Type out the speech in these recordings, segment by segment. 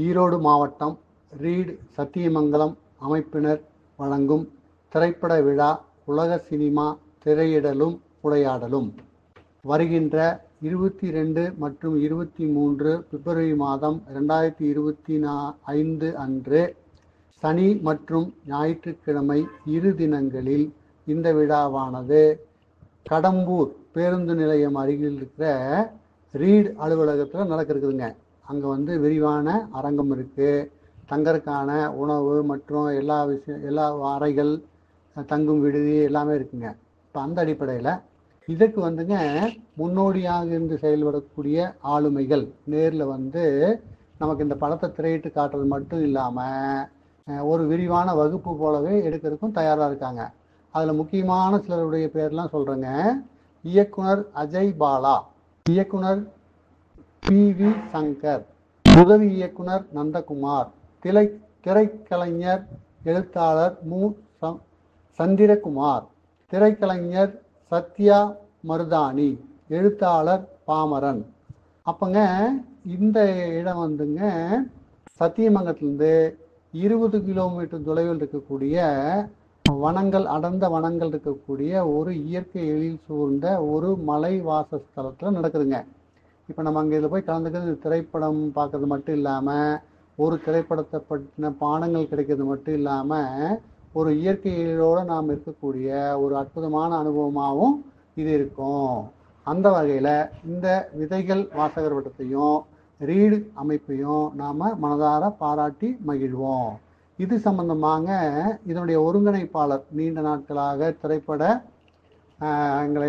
ஈரோடு மாவட்டம் ரீட் சத்தியமங்கலம் அமைப்பினர் வழங்கும் திரைப்பட விழா உலக சினிமா திரையிடலும் உரையாடலும் வருகின்ற 22 மற்றும் 23 பிப்ரவரி மாதம் 2025 அன்று சனி மற்றும் ஞாயிற்றுக்கிழமை இரு தினங்களில் இந்த விழாவானது கடம்பூர் பேருந்து நிலையம் அருகில் இருக்கிற ரீட் அலுவலகத்தில் நடக்கிறதுங்க. அங்கே விரிவான அரங்கம் இருக்குது, தங்கறதுக்கான உணவு மற்றும் எல்லா அறைகள், தங்கும் விடுதி எல்லாமே இருக்குங்க. இப்போ அந்த அடிப்படையில் இதுக்கு முன்னோடியாக இருந்து செயல்படக்கூடிய ஆளுமைகள் நேரில் நமக்கு இந்த படத்தை திரையிட்டு காட்டுறது மட்டும் இல்லாமல் ஒரு விரிவான வகுப்பு போலவே எடுக்கிறதுக்கும் தயாராக இருக்காங்க. அதில் முக்கியமான சிலருடைய பேர்லாம் சொல்கிறேங்க. இயக்குனர் அஜய் பாலா, இயக்குனர் பி.வி. சங்கர், உதவி இயக்குனர் நந்தகுமார், திரைக்கலைஞர் எழுத்தாளர் மு. சந்திரகுமார், திரைக்கலைஞர் சத்யா மருதானி, எழுத்தாளர் பாமரன். அப்போங்க இந்த இடம் சத்தியமங்கலத்திலிருந்து 20 கிலோமீட்டர் தொலைவில் இருக்கக்கூடிய வனங்கள், அடர்ந்த வனங்கள் இருக்கக்கூடிய ஒரு இயற்கை எழில் சூழ்ந்த ஒரு மலை வாசஸ்தலத்தில் நடக்குதுங்க. இப்போ நம்ம அங்கே இதில் போய் கலந்துக்கிறது திரைப்படம் பார்க்கறது மட்டும் இல்லாமல், ஒரு திரைப்படத்தை பற்றின பாடங்கள் கிடைக்கிறது மட்டும் இல்லாமல், ஒரு இயற்கை எழிலோடு நாம் இருக்கக்கூடிய ஒரு அற்புதமான அனுபவமாகவும் இது இருக்கும். அந்த வகையில் இந்த விதைகள் வாசகர் வட்டத்தையும் ரீடு அமைப்பையும் நாம் மனதார பாராட்டி மகிழ்வோம். இது சம்பந்தமாக இதனுடைய ஒருங்கிணைப்பாளர் நீண்ட நாட்களாக திரைப்பட எங்களை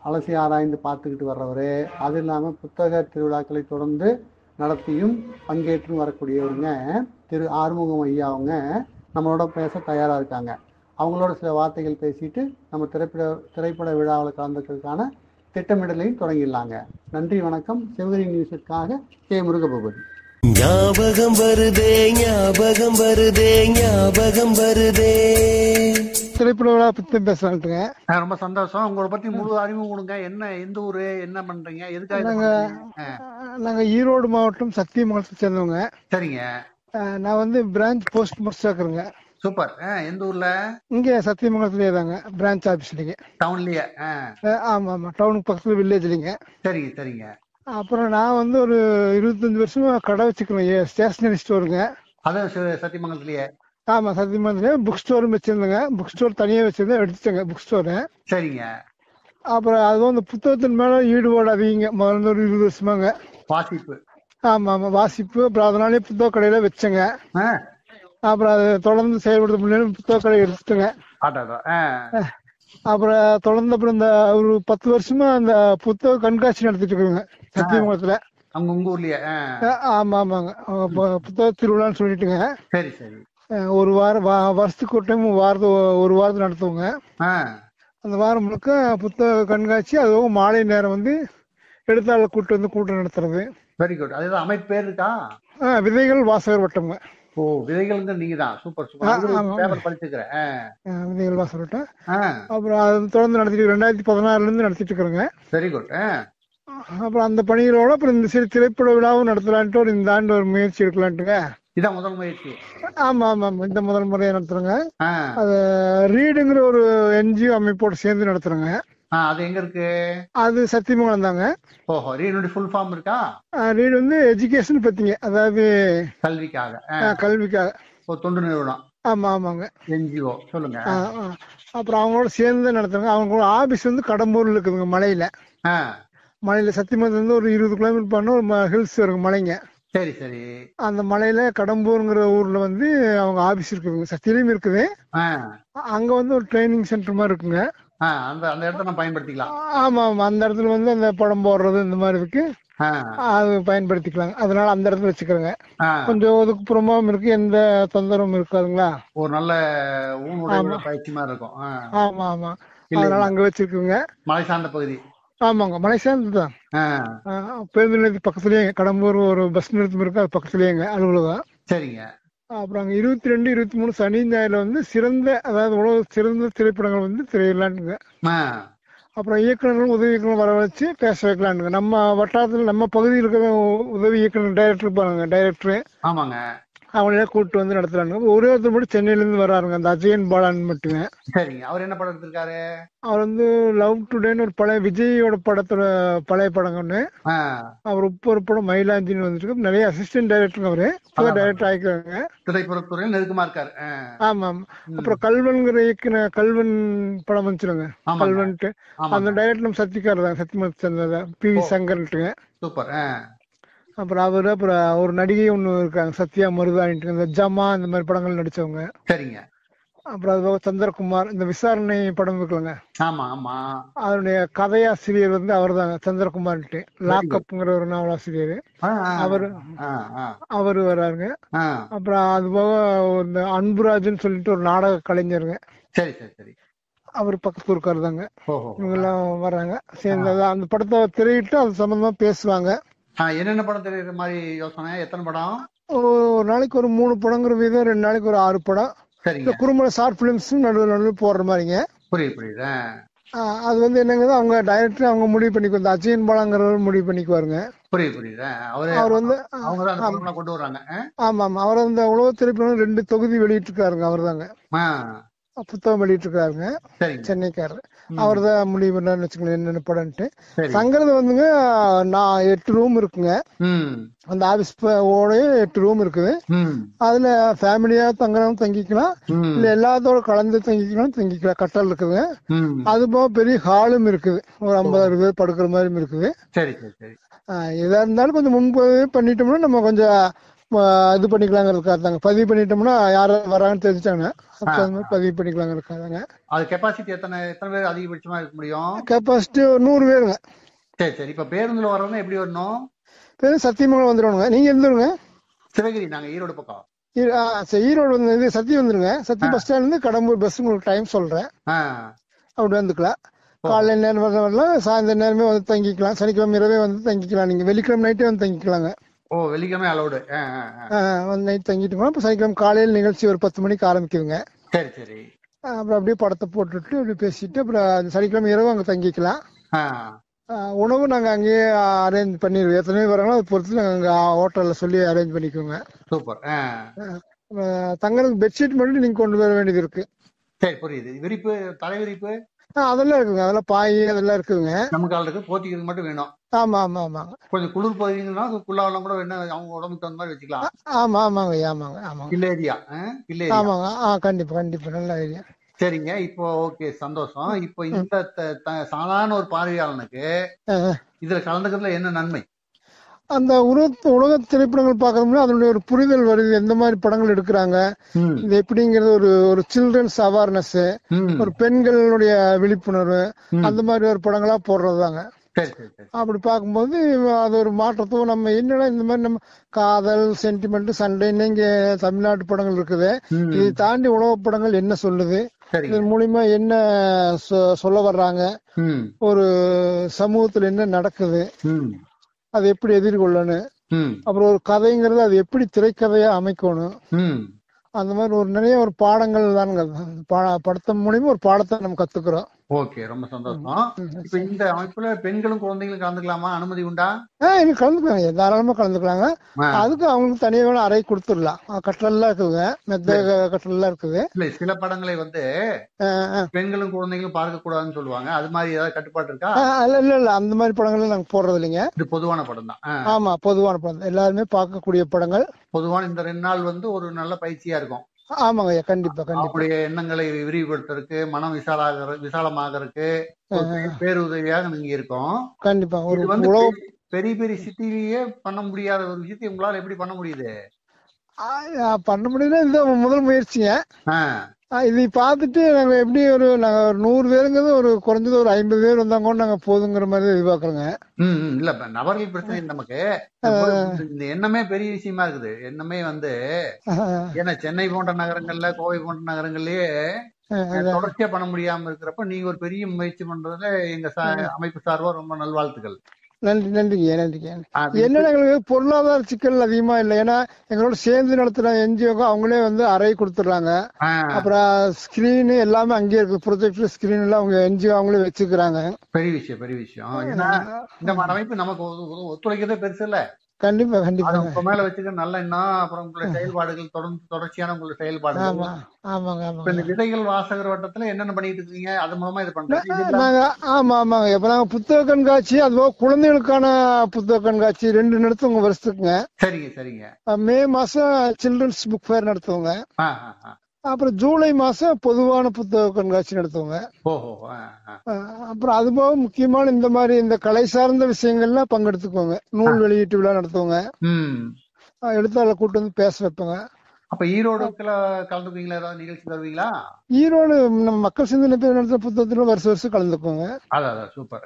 அலசி ஆராய்ந்து பார்த்துக்கிட்டு வர்றவர், அது இல்லாமல் புத்தக திருவிழாக்களை தொடர்ந்து நடத்தியும் பங்கேற்றும் வரக்கூடியவருங்க திரு ஆறுமுகம் ஐயா. அவங்க நம்மளோட பேச தயாராக இருக்காங்க. அவங்களோட சில வார்த்தைகள் பேசிட்டு நம்ம திரைப்பட விழாவில் கலந்துக்கிறதுக்கான திட்டமிடலையும் தொடங்கிடலாங்க. நன்றி, வணக்கம். சிவகிரி நியூஸுக்காக கே. முருகபூபதி. ஞாபகம் வருதே ஞாபகம் வருதே ஞாபகம் வருதே. திரைப்பட விழா பத்தி பேசுறாங்க. ரொம்ப சந்தோஷம். உங்களை பத்தி முழு அறிவு கொடுங்க. என்ன, எந்த ஊரு, என்ன பண்றீங்க, எதுக்காக? நாங்க ஈரோடு மாவட்டம் சத்தியமங்கலத்தை சேர்ந்தவங்க. சரிங்க. நான் பிரான்ச் போஸ்ட் மாஸ்டர் இருக்கிறேங்க. சூப்பர். எந்த ஊர்ல? இங்க சத்தியமங்கலத்திலே தாங்க, பிரான்ச் ஆபீஸ்லீங்க. டவுன்லயே? ஆமா ஆமா, டவுனுக்கு பக்கத்துல வில்லேஜ்லீங்க. சரிங்க சரிங்க. அப்புறம் நான் ஒரு 25 வருஷமா கடை வச்சுக்கிறேன், ஸ்டேஷனரி ஸ்டோருங்க. அதான் சத்தியமங்கலத்திலேயே? ஆமா, சத்தியமங்கலத்திலே. புக் ஸ்டோரும் வச்சிருந்தேங்க. புக் ஸ்டோர் தனியா வச்சிருந்தேன், எடுத்துட்டேங்க புக் ஸ்டோரு. சரிங்க. அப்புறம் அது புத்தகத்தின் மேல ஈடுபாடு அதிகங்க. முதல்ல ஒரு 20 வருஷமாங்க வாசிப்பு. ஆமா ஆமா, வாசிப்பு. அப்புறம் அதனாலே புத்தக கடையில வச்சேங்க. அப்புறம் அதை தொடர்ந்து செயல்படுத்த முடியல, புத்தக கடை எடுத்துட்டேங்க. அப்புறம் தொடர்ந்து அப்புறம் இந்த ஒரு 10 வருஷமா அந்த புத்தக கண்காட்சி நடத்திட்டு இருக்குங்க சத்தியமங்கலத்துல. உங்க ஊர்லயே? ஆமா ஆமாங்க, புத்தக திருவிழான்னு சொல்லிட்டுங்க. சரி சரி. ஒரு வாரம், வருஷத்துக்கு ஒரு டைம், ஒரு வாரத்துக்கு நடத்துவோங்க. அந்த வாரம் முழுக்க புத்தக கண்காட்சி. அதுவும் மாலை நேரம் எழுத்தாளர் கூட்டம் நடத்துறது. Very good. அதுதான் அமைப்பு பேர் இருக்கா? விதைகள் வாசகர் வட்டம்ங்க. ஓ, விதைகள் நீங்க தான். Super super. பேப்பர் படிச்சுக்கிறேன். விதைகள் வாசகர் வட்டம். அப்புறம் அது தொடர்ந்து நடத்திட்டு 2016 இருந்து நடத்திட்டு இருக்கிறேங்க. Very good. அப்புறம் அந்த பணிகளோட அப்புறம் இந்த சிறு திரைப்பட விழாவும் நடத்தலான்ட்டு ஒரு இந்த ஆண்டு ஒரு முயற்சி எடுக்கலான்ட்டுங்க. இதான் முதல் முயற்சி? ஆமா ஆமா, இந்த முதல் முறையா நடத்துறேங்க. அது ரீடுங்கிற ஒரு NGO அமைப்போட சேர்ந்து நடத்துறேங்க. அது எங்க இருக்கு? அது சத்தியமங்கலம் தாங்க. ஓஹோ, ரீடு ஃபுல் ஃபார்ம் இருக்கா? ரீடு எஜுகேஷன் பத்திங்க, அதாவது கல்விக்காக. கல்விக்காக. தொண்டு நிறுவனம். ஆமா ஆமாங்க, NGO. சொல்லுங்க. அப்புறம் அவங்களோட சேர்ந்து நடத்துறாங்க. அவங்களோட ஆபீஸ் கடம்பூர்ல இருக்குதுங்க, மலையில. சத்தியமங்கலத்துல ஒரு 20 கிலோமீட்டர் பண்ண ஒரு ஹில்ஸ் இருக்கு, மலைங்க. சரி சரி. அந்த மலையில கடம்பூர்ங்கிற ஊர்ல அவங்க ஆபீஸ் இருக்குதுங்க. சத்தியிலும் இருக்குது. அங்க ஒரு ட்ரைனிங் சென்டர் மாதிரி இருக்குங்க. அந்த இடத்த நம்ம பயன்படுத்திக்கலாம். ஆமா ஆமா, அந்த இடத்துல அந்த படம் போடுறது இந்த மாதிரி இருக்கு, அது பயன்படுத்திக்கலாங்க. அதனால அந்த இடத்துல வச்சுக்கிறேங்க. கொஞ்சம் ஒதுக்குப்புறமாவும் இருக்கு, எந்த தொந்தரவும் இருக்காதுங்களா. ஒரு நல்ல பயிற்சி மாதிரி இருக்கும். ஆமா ஆமா, அதனால அங்க வச்சிருக்குங்க. மலை சார்ந்த பகுதி. ஆமாங்க, மலை சார்ந்துதான். பேருந்து நிலையத்து பக்கத்துலயே கடம்பூர் ஒரு பஸ் நிறுத்தம் இருக்கு, அது பக்கத்துலயேங்க அலுவலகம். சரிங்க. அப்புறம் 22, 23 சனி ஞாயிறுல சிறந்த, அதாவது உலக சிறந்த திரைப்படங்கள் திரையிடலான்ட்டுங்க. அப்புறம் இயக்குநர்கள் உதவி இயக்குனர் வரவழைச்சு பேச வைக்கலான்னு நம்ம வட்டாரத்துல நம்ம பகுதியில் இருக்கிற உதவி இயக்குனர் டைரக்டர் இருப்பாங்க, டைரக்டர் ஆமாங்க, அவங்களே கூப்பிட்டு வந்து நடத்துறாங்க. ஒரே ஒருத்தர் மட்டும் சென்னையில இருந்து வர்றாருங்க, அந்த அஜயன் பாலான் மட்டுங்க. சரிங்க. அவர் என்ன படம் எடுத்திருக்காரு? அவர் வந்து லவ் டுடேன்னு ஒரு பழைய விஜயோட படத்தோட பழைய படம் ஒண்ணு. அவர் ஒரு படம் மயிலாஞ்சின்னு வந்துருக்கு. நிறைய அசிஸ்டன்ட் டைரக்டர் அவரு டைரக்டர் ஆயிக்கிறாங்க. திரைப்படத்துறையில் நெருக்கமா இருக்காரு. ஆமா ஆமா. அப்புறம் கல்வன்கிற இயக்குன கல்வன் படம் வந்துச்சுங்க, கல்வன்ட்டு அந்த டைரக்டர் நம்ம சத்யகார் தான், சத்யமத் பி வி சங்கர்ட்டுங்க. சூப்பர். அப்புறம் அவரு அப்புறம் ஒரு நடிகை ஒண்ணு இருக்காங்க, சத்யா மருதானிட்டு, இந்த ஜமா இந்த மாதிரி படங்கள் நடிச்சவங்க. சரிங்க. அப்புறம் அது போக சந்திரகுமார், இந்த விசாரணை படம் இருக்குல்லங்க, ஆமா ஆமா, அதனுடைய கதையாசிரியர் வந்து அவர் தாங்க, சந்திரகுமார்ட்டு. லாக்அப்ங்கிற ஒரு நாவலாசிரியர் அவரு வர்றாருங்க. அப்புறம் அது போக இந்த அன்புராஜன் சொல்லிட்டு ஒரு நாடக கலைஞருங்க. சரி சரி சரி, அவர் பக்கத்து இருக்காரு தாங்க. இவங்க எல்லாம் வர்றாங்க சேர்ந்து அந்த படத்தை திரையிட்டு அது சம்பந்தமா பேசுவாங்க. என்னென்ன படம் தெரியுற மாதிரி யோசனை? எத்தனை படம்? ஒரு நாளைக்கு ஒரு 3 படங்கிற வீதம், 2 நாளைக்கு ஒரு 6 படம். இந்த குறும்பட ஷார்ட் பிலிம்ஸ் நடுவில் போடுற மாதிரிங்க. புரியுது. அது வந்து என்னங்க, அவங்க டைரக்டர் அவங்க முடிவு பண்ணிக்குவாங்க, அஜயன் பாலாங்கிறவர் முடிவு பண்ணிக்குவாருங்க. புரியுது. அவர் வந்து கொண்டு வர்றாங்க. ஆமா ஆமா, அவர் வந்து உலக திரைப்படம் 2 தொகுதி வெளியிட்டு இருக்காருங்க, அவர் தாங்க புத்தகம் வெளியிட்டு இருக்காருங்க, சென்னைக்காரர். அவர் தான் முடிவு பண்ணாருன்னு வச்சுக்கோங்க என்னென்ன படம்ட்டு. தங்கறது வந்துங்க 8 ரூம் இருக்குங்க, அந்த ஆபீஸ் ஓட 8 ரூம் இருக்குது. அதுல ஃபேமிலியா தங்கறவங்க தங்கிக்கலாம், இல்ல எல்லாத்தோட கலந்து தங்கிக்கலாம். கட்டல் இருக்குதுங்க. அது போக பெரிய ஹாலும் இருக்குது, ஒரு 50-60 பேர் படுக்கிற மாதிரி இருக்குது. எதா இருந்தாலும் கொஞ்சம் முன்பதிவு பண்ணிட்டோம்னா நம்ம கொஞ்சம் இது பண்ணிக்கலாங்க, பதிவு பண்ணிட்டோம்னா யாரும் வராங்கன்னு தெரிஞ்சாங்கன்னா பதிவு பண்ணிக்கலாங்க இருக்காங்க. அது கெபாசிட்டி எத்தனை பேர் அதிகபட்சமா இருக்க முடியும்? கெபாசிட்டி 100 பேருங்க. சரி. இப்ப பேருந்துல வரணும், எப்படி வரணும்? பேருந்து சத்தியமங்கலம் வந்துடுவாங்க. நீங்க எந்த ஊருங்க? சிவகிரி. நாங்க ஈரோடு பக்கம். ஈரோடு வந்து சத்தி வந்துருங்க. சத்தி பஸ் ஸ்டாண்ட்ல இருந்து கடம்பூர் பஸ் உங்களுக்கு டைம் சொல்றேன், அப்படி வந்துக்கலாம். காலையில நேரம் வரலாம், சாயந்தர நேரமே வந்து தங்கிக்கலாம். சனிக்கிழமை இரவே வந்து தங்கிக்கலாம். நீங்க வெள்ளிக்கிழமை நைட்டே வந்து தங்கிக்கலாங்க. வெள்ளிக்கிழமை அலௌடு. வந்து நைட் தங்கிட்டு போனா சனிக்கிழமை காலையில் நிகழ்ச்சி ஒரு 10 மணிக்கு ஆரம்பிக்குதுங்க. சரி. அப்புறம் அப்படியே படத்தை போட்டுட்டு அப்படி பேசிட்டு அப்புறம் சனிக்கிழமை இரவு அங்க தங்கிக்கலாம். உணவு நாங்க அங்கேயே அரேஞ்ச் பண்ணிடுவோம். எத்தனை வராங்களோ அதை பொறுத்து நாங்க அங்க ஹோட்டல்ல சொல்லி அரேஞ்ச் பண்ணிக்குவோங்க. சூப்பர். தங்களுக்கு பெட்ஷீட் மட்டும் நீங்க கொண்டு வர வேண்டியது இருக்கு. சரி, புரியுது. விரிப்பு, தலை விரிப்பு அதெல்லாம் இருக்குங்க, அதெல்லாம் பாய் அதெல்லாம் இருக்குங்க. நமக்கு ஆளுக்கு போத்திக்கிறது மட்டும் வேணும். ஆமா ஆமா ஆமாங்க. கொஞ்சம் குளிர் பகுதிங்கன்னா குள்ளாவெல்லாம் கூட என்ன அவங்க உடம்புக்கு தகுந்த மாதிரி வச்சுக்கலாம். ஆமாங்க. கில்ல ஏரியா. ஆமாங்க, கண்டிப்பா நல்ல ஏரியா. சரிங்க. இப்போ ஓகே, சந்தோஷம். இப்போ இந்த சாதாரண ஒரு பார்வையாளனுக்கு இதுல கலந்துக்கிறதுல என்ன நன்மை? அந்த உலக திரைப்படங்கள் பாக்கணும்னா அதனுடைய ஒரு புரிதல் வருது, எந்த மாதிரி படங்கள் எடுக்கிறாங்க, இது எப்படிங்கிறது ஒரு சில்ட்ரன்ஸ் அவேர்னஸ், ஒரு பெண்களுடைய விழிப்புணர்வு, அந்த மாதிரி ஒரு படங்களா போடுறதுதாங்க. அப்படி பார்க்கும்போது அது ஒரு மாற்றத்தும், நம்ம என்னன்னா இந்த மாதிரி நம்ம காதல், சென்டிமெண்ட், சண்டைன்னு இங்க தமிழ்நாட்டு படங்கள் இருக்குது. இதை தாண்டி உலக படங்கள் என்ன சொல்லுது, இதன் மூலியமா என்ன சொல்ல வர்றாங்க, ஒரு சமூகத்துல என்ன நடக்குது, அதை எப்படி எதிர்கொள்ளணும், அப்புறம் ஒரு கதைங்கிறது அது எப்படி திரைக்கதையா அமைக்கணும், அந்த மாதிரி நிறைய ஒரு பாடங்கள் தானுங்க. படத்தின் மூலியமா ஒரு பாடத்தை நம்ம கத்துக்கிறோம். ஓகே, ரொம்ப சந்தோஷம். இப்ப இந்த அமைப்புல பெண்களும் குழந்தைகளும் கலந்துக்கலாமா? அனுமதி உண்டா? கலந்துக்கலாங்க, தாராளமா கலந்துக்கலாங்க. அதுக்கு அவங்களுக்கு தனியாக அறை கொடுத்துடலாம். கட்டலாம் இருக்குதுங்க, மெத்த கட்டலாம் இருக்குது. இல்ல, சில படங்களை வந்து பெண்களும் குழந்தைகளும் பார்க்க கூடாதுன்னு சொல்லுவாங்க. அது மாதிரி ஏதாவது கட்டுப்பாடு இருக்கா? இல்ல அந்த மாதிரி படங்கள் நாங்க போடுறது இல்லைங்க. இது பொதுவான படம் தான். ஆமா, பொதுவான படம், எல்லாருமே பார்க்கக்கூடிய படங்கள். பொதுவான இந்த 2 நாள் வந்து ஒரு நல்ல பயிற்சியா இருக்கும். ஆமாங்க, கண்டிப்பா. அவங்களுடைய எண்ணங்களை விரிவுபடுத்துறதுக்கு, மனம் விசாலமாகறதுக்கு பேருதவியாக நீங்க இருக்கும். கண்டிப்பா. ஒரு வந்து பெரிய பெரிய சிட்டிலேயே பண்ண முடியாத ஒரு விஷயத்தை உங்களால எப்படி பண்ண முடியுது? பண்ண முடியுதுன்னா இதுதான் முதல் முயற்சிங்க. இதை பார்த்துட்டு நாங்க எப்படி நாங்க ஒரு 100 பேருங்கிறது ஒரு குறைஞ்சது ஒரு 50 பேர் வந்தாங்க கூட நாங்க போதுங்கிற மாதிரி எதிர்பார்க்கறோங்க. இல்ல, நபர்கள் பிரச்சனை நமக்கு இந்த எண்ணமே பெரிய விஷயமா இருக்குது. எண்ணமே வந்து ஏன்னா சென்னை போன்ற நகரங்கள்ல, கோவை போன்ற நகரங்கள்லயே தொடர்ச்சியா பண்ண முடியாம இருக்கிறப்ப நீங்க ஒரு பெரிய முயற்சி பண்றதுல எங்க அமைப்பு சார்பா ரொம்ப நல்வாழ்த்துக்கள். நன்றிங்க. என்னன்னா எங்களுக்கு பொருளாதார சிக்கல் அதிகமா இல்லை. ஏன்னா எங்களோட சேர்ந்து நடத்துற என்ஜிஓ அவங்களே வந்து அறை கொடுத்துறாங்க. அப்புறம் ஸ்கிரீன் எல்லாமே அங்கேயே இருக்கு. ப்ரொஜெக்டர் ஸ்கிரீன் எல்லாம் அவங்க என்ஜிஓ அவங்களே வச்சுக்கிறாங்க. பெரிய விஷயம். ஏன்னா இந்த அமைப்பு நமக்கு ஒத்துழைக்கிறதே பெருசு இல்ல. கண்டிப்பா மேல வச்சுக்க நல்ல எண்ணம். அப்புறம் உங்களுடைய செயல்பாடுகள் தொடர்ச்சியான உங்களுடைய செயல்பாடுகள். இந்த விதைகள் வாசகர் வட்டத்துல என்னென்ன பண்ணிட்டு இருக்கீங்க? அது மூலமா இது பண்றீங்க? ஆமாங்க. இப்ப நாங்க புத்தக கண்காட்சி, அதுபோக குழந்தைகளுக்கான புத்தக கண்காட்சி 2 நடத்துவோங்க வருஷத்துக்குங்க. சரிங்க. மே மாசம் சில்ட்ரன்ஸ் புக் ஃபேர் நடத்துவோங்க. அப்புறம் ஜூலை மாசம் பொதுவான புத்தக கண்காட்சி நடத்துவோங்க. அப்புறம் அதுபோக முக்கியமான இந்த மாதிரி இந்த கலை சார்ந்த விஷயங்கள்லாம் பங்கெடுத்துக்கோங்க. நூல் வெளியீட்டு விழா நடத்துவோங்க. எழுத்தாளர் கூட்டு வந்து பேச வைப்போங்க. அப்ப ஈரோடுல கலந்துக்குவீங்களா? ஏதாவது நிகழ்ச்சி தருவீங்களா? ஈரோடு நம்ம மக்கள் சிந்தனை பேர் நடத்துற புத்தகத்துல வருஷம் கலந்துக்குவோங்க. சூப்பர்.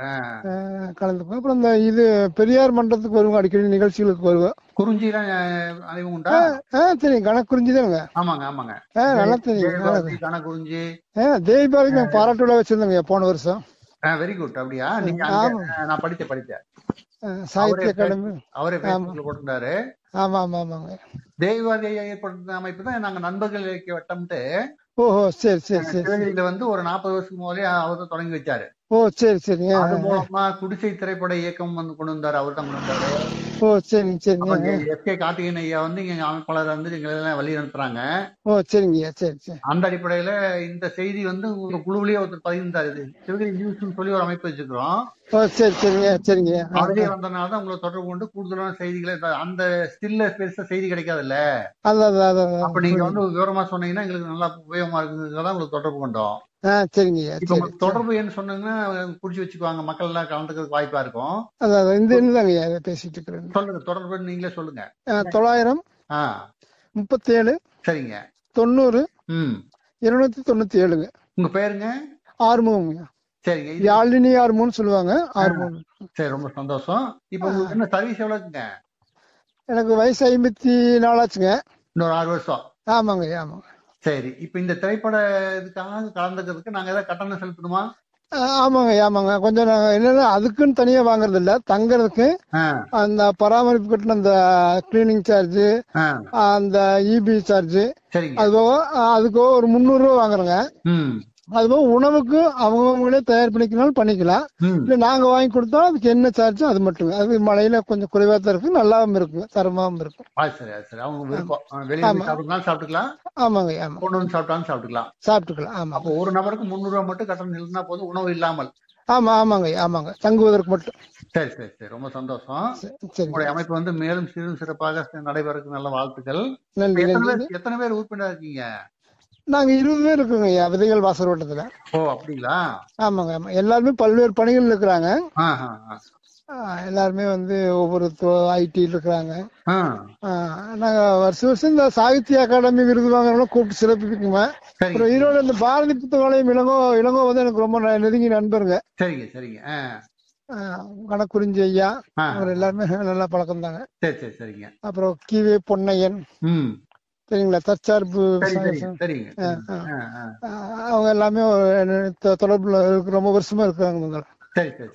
கலந்துக்குவோம். அப்புறம் இந்த இது பெரியார் மன்றத்துக்கு வருவோம். அடிக்கடி நிகழ்ச்சிகளுக்கு வருவோம். குறிஞ்சிலாம் அறிவு உண்டா? தெரியும். கணக்குறிஞ்சி தானுங்க. ஆமாங்க. நல்லா தெரியும். கணக்குறிஞ்சி தேவிபாதிக்கு நாங்க பாராட்டு விழா வச்சிருந்தோங்க போன வருஷம். Very good. அப்படியா? நான் படித்தேன். சாகித்ய அகாடமி அவரே போட்டிருந்தாரு. ஆமாங்க. தேவிவாதியை ஏற்படுத்த அமைப்பு தான் நாங்க நண்பர்கள் இலக்கிய வட்டம்ட்டு. சரி. சிவகிரியில வந்து ஒரு 40 வருஷத்துக்கு முதலே அவர் தான் தொடங்கி வச்சாரு. சரி. அது மூலமா குடிசை திரைப்பட இயக்கம் வந்து கொண்டு வந்தாரு. அவர் தான் கொண்டு வந்தாரு. சரி. எஸ்.கே. கார்த்திகேயன் ஐயா வந்து இங்க அமைப்பாளர் வந்து எங்களை எல்லாம் வழி நடத்துறாங்க. சரி. அந்த அடிப்படையில இந்த செய்தி வந்து உங்க குழுவிலேயே ஒருத்தர் பதிந்தாரு. இது சிவகிரி நியூஸ் சொல்லி ஒரு அமைப்பு வச்சுக்கிறோம். சரிங்க. அதுலயே வந்ததுனாலதான் உங்களை தொடர்பு கொண்டு கூடுதலான செய்திகளை அந்த ஸ்டில்ல பெருசா செய்தி கிடைக்காதுல்ல. அப்ப நீங்க வந்து விவரமா சொன்னீங்கன்னா எங்களுக்கு நல்லா உபயோகமா இருக்குங்கிறதான் உங்களுக்கு தொடர்பு கொண்டோம். சரிங்க. இப்ப உங்களுக்கு தொடர்பு என்ன சொன்னீங்கன்னா புடிச்சு வச்சுக்குவாங்க. மக்கள் எல்லாம் கலந்துக்கிறதுக்கு வாய்ப்பா இருக்கும். இந்த பேசிட்டு இருக்கிறேன். சொல்லுங்க, தொடர்பு நீங்களே சொல்லுங்க. 900 37 சரிங்க 90 297. உங்க பேருங்க? ஆறுமுகம்ங்க. சரிங்க. யாழினி ஆறுமுகம்னு சொல்லுவாங்க. ஆறுமுகம். சரி, ரொம்ப சந்தோஷம். இப்ப உங்களுக்கு என்ன சர்வீஸ் எவ்வளவுங்க? எனக்கு வயசு 54 ஆச்சுங்க. இன்னொரு 6 வருஷம். ஆமாங்க. சரி, இப்ப இந்த திரைப்பட இதுக்காக கலந்துக்கிறதுக்கு நாங்க ஏதாவது கட்டணம் செலுத்தணுமா? ஆமாங்க. கொஞ்சம் என்னன்னா அதுக்குன்னு தனியா வாங்குறது இல்ல. தங்கறதுக்கு அந்த பராமரிப்பு கட்டணம், அந்த கிளீனிங் சார்ஜ், அந்த இபி சார்ஜ், அதுக்கு ஒரு 300 ரூபா வாங்குறோங்க. அதுபோக உணவுக்கு அவங்களே தயார் பண்ணிக்கனாலும் பண்ணிக்கலாம். இல்ல நாங்க வாங்கி கொடுத்தா அதுக்கு என்ன சார்ஜ் அது மட்டும். அது மழையில கொஞ்சம் குறைவா தான் இருக்கு, நல்லாவும் இருக்கும், தரமாவும் இருக்கும். சாப்பிட்டுக்கலாம். அப்போ ஒரு நபருக்கு 300 ரூபாய் மட்டும் கட்டணம் செலுத்தினா போதும், உணவு இல்லாமல். ஆமாங்க. தங்குவதற்கு மட்டும். சரி, ரொம்ப சந்தோஷம். உங்களுடைய அமைப்பு வந்து மேலும் சிறப்பாக நடைபெறக்கு நல்ல வாழ்த்துக்கள். எத்தனை பேர் உறுப்பினர் இருக்கீங்க? நாங்க 20 பேர் இருக்கோங்க விதைகள் வாசல் வட்டத்துல. அப்படிங்களா? ஆமாங்க. எல்லாருமே பல்வேறு பணிகள் இருக்கிறாங்க. எல்லாருமே வந்து ஒவ்வொரு ஐடி இருக்கிறாங்க. நாங்க வருஷம் இந்த சாகித்ய அகாடமி விருது வாங்குறவங்களும் கூப்பிட்டு சிறப்பிக்குங்க. அப்புறம் ஈரோடு இந்த பாரதி புத்தகாலயம் இளங்கோ வந்து எனக்கு ரொம்ப நெருங்கி நண்பருங்க. சரிங்க. கணக்குறிஞ்சி ஐயா அவர் எல்லாருமே நல்லா பழக்கம் தாங்க. சரிங்க. அப்புறம் கிவே பொன்னையன் சரிங்களா, தற்சார்பு அவங்க எல்லாமே தொடர்புல ரொம்ப வருஷமா இருக்காங்க.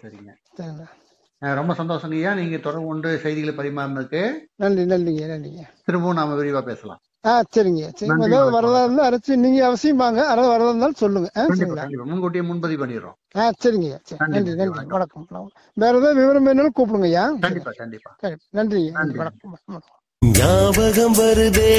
சரிங்க. ரொம்ப சந்தோஷம் ஐயா, நீங்க தொடர்பு கொண்டு செய்திகளை பரிமாறினதுக்கு நன்றிங்க. திரும்பவும் நாம விரிவா பேசலாம். சரிங்க. ஏதாவது வரதா இருந்தா அரைச்சு நீங்க அவசியம் வாங்க. யாராவது வரதா இருந்தாலும் சொல்லுங்க. முன்கூட்டியே முன்பதிவு பண்ணிடுறோம். சரிங்க. நன்றி. வணக்கம். வேற ஏதாவது விவரம் வேணாலும் கூப்பிடுங்க ஐயா. கண்டிப்பா. நன்றி. வணக்கம். ஞாபகம் வருதே